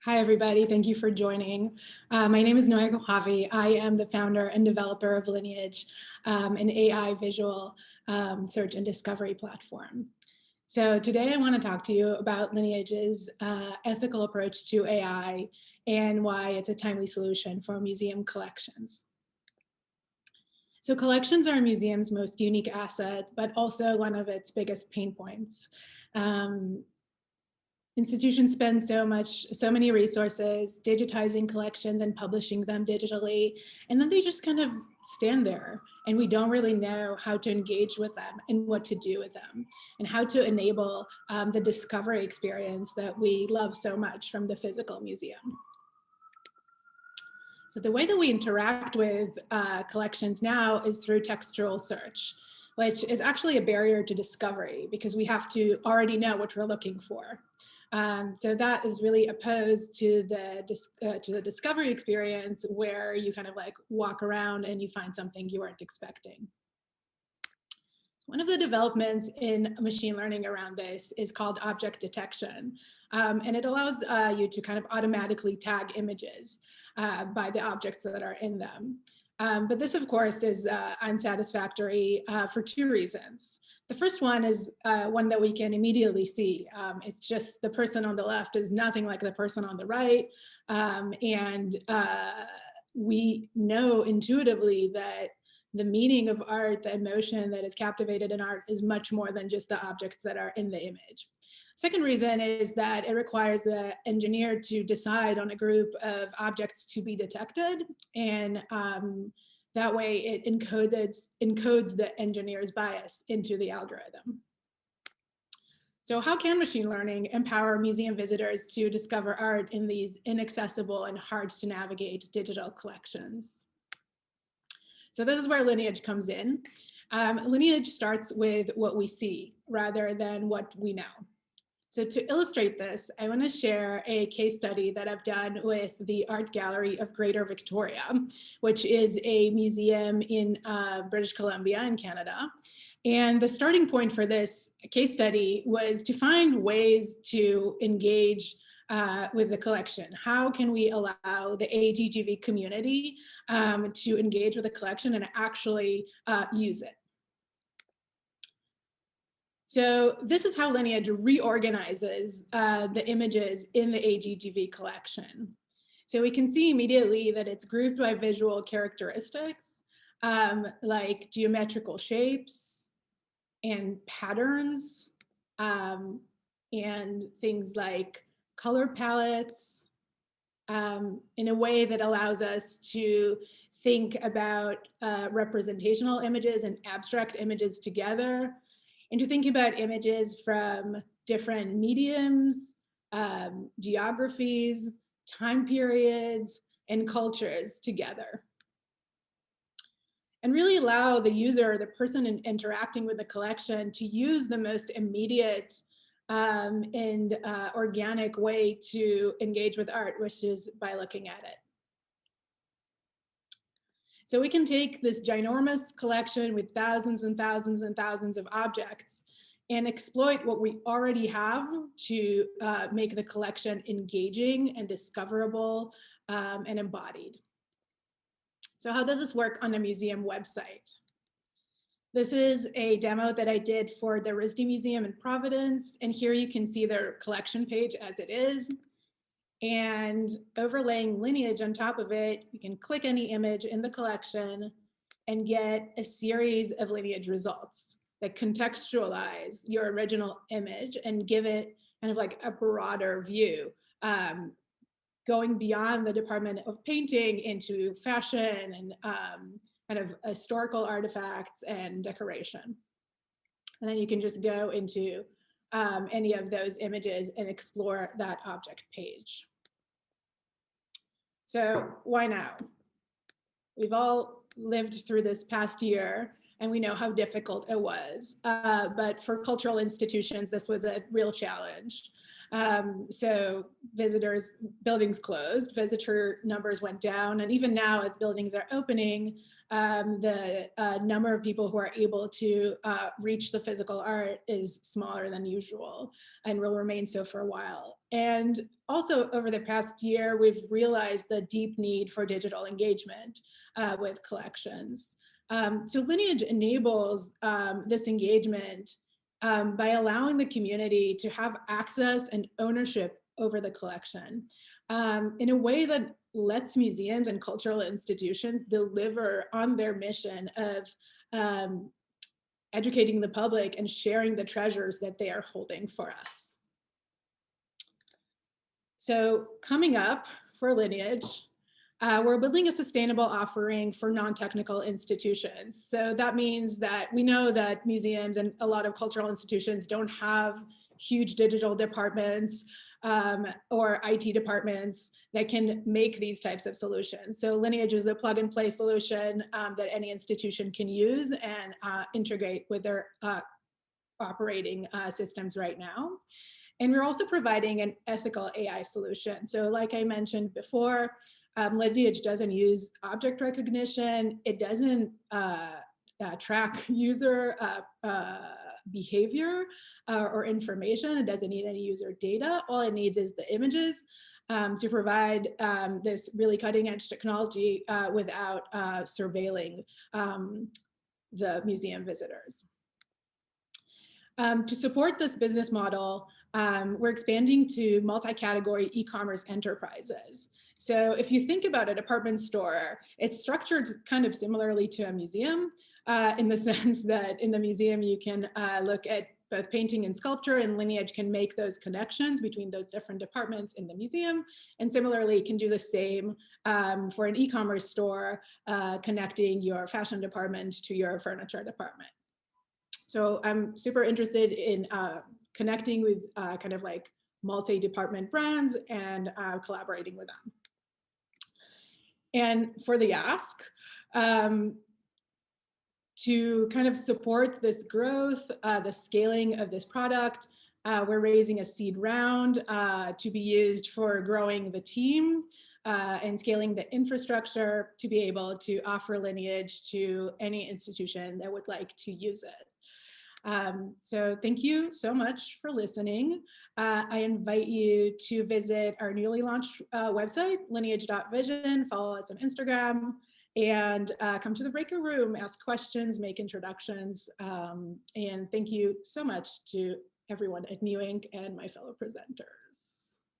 Hi, everybody. Thank you for joining. My name is Noya Kohavi. I am the founder and developer of Lineage, an AI visual search and discovery platform. So today I want to talk to you about Lineage's ethical approach to AI and why it's a timely solution for museum collections. So collections are a museum's most unique asset, but also one of its biggest pain points. Institutions spend so many resources digitizing collections and publishing them digitally, and then they just kind of stand there, and we don't really know how to engage with them and what to do with them, and how to enable the discovery experience that we love so much from the physical museum. So the way that we interact with collections now is through textual search, which is actually a barrier to discovery because we have to already know what we're looking for. So that is really opposed to the discovery experience where you kind of like walk around and you find something you weren't expecting. One of the developments in machine learning around this is called object detection. And it allows you to kind of automatically tag images by the objects that are in them. But this, of course, is unsatisfactory for two reasons. The first one is one that we can immediately see. It's just the person on the left is nothing like the person on the right. We know intuitively that the meaning of art, the emotion that is captivated in art is much more than just the objects that are in the image. Second reason is that it requires the engineer to decide on a group of objects to be detected, and that way it encodes the engineer's bias into the algorithm. So how can machine learning empower museum visitors to discover art in these inaccessible and hard to navigate digital collections? So this is where Lineage comes in. Lineage starts with what we see rather than what we know. So to illustrate this, I want to share a case study that I've done with the Art Gallery of Greater Victoria, which is a museum in British Columbia in Canada. And the starting point for this case study was to find ways to engage with the collection. How can we allow the AGGV community to engage with the collection and actually use it? So this is how Lineage reorganizes the images in the AGGV collection. So we can see immediately that it's grouped by visual characteristics, like geometrical shapes and patterns, and things like color palettes, in a way that allows us to think about representational images and abstract images together, and to think about images from different mediums, geographies, time periods, and cultures together. And really allow the user, the person interacting with the collection, to use the most immediate and organic way to engage with art, which is by looking at it. So we can take this ginormous collection with thousands and thousands and thousands of objects and exploit what we already have to make the collection engaging and discoverable and embodied. So how does this work on a museum website? This is a demo that I did for the RISD Museum in Providence, and here you can see their collection page as it is. And overlaying Lineage on top of it, you can click any image in the collection and get a series of Lineage results that contextualize your original image and give it kind of like a broader view, going beyond the Department of Painting into fashion and kind of historical artifacts and decoration. And then you can just go into any of those images and explore that object page. So why now? We've all lived through this past year and we know how difficult it was. But for cultural institutions, this was a real challenge. So buildings closed, visitor numbers went down, and even now as buildings are opening, the number of people who are able to reach the physical art is smaller than usual and will remain so for a while. And also over the past year, we've realized the deep need for digital engagement with collections. So Lineage enables this engagement by allowing the community to have access and ownership over the collection in a way that lets museums and cultural institutions deliver on their mission of educating the public and sharing the treasures that they are holding for us. So coming up for Lineage, we're building a sustainable offering for non-technical institutions. So that means that we know that museums and a lot of cultural institutions don't have huge digital departments or IT departments that can make these types of solutions. So Lineage is a plug and play solution that any institution can use and integrate with their operating systems right now. And we're also providing an ethical AI solution. So like I mentioned before, Lineage doesn't use object recognition. It doesn't track user behavior or information. It doesn't need any user data. All it needs is the images to provide this really cutting edge technology without surveilling the museum visitors. To support this business model, we're expanding to multi-category e-commerce enterprises. So if you think about a department store, it's structured kind of similarly to a museum in the sense that in the museum you can look at both painting and sculpture, and Lineage can make those connections between those different departments in the museum. And similarly, can do the same for an e-commerce store, connecting your fashion department to your furniture department. So I'm super interested in connecting with kind of like multi-department brands and collaborating with them. And for the ask, to kind of support this growth, the scaling of this product, we're raising a seed round to be used for growing the team and scaling the infrastructure to be able to offer Lineage to any institution that would like to use it. So thank you so much for listening. I invite you to visit our newly launched website, lineage.vision, follow us on Instagram, and come to the breakout room, ask questions, make introductions. And thank you so much to everyone at New Inc. and my fellow presenters.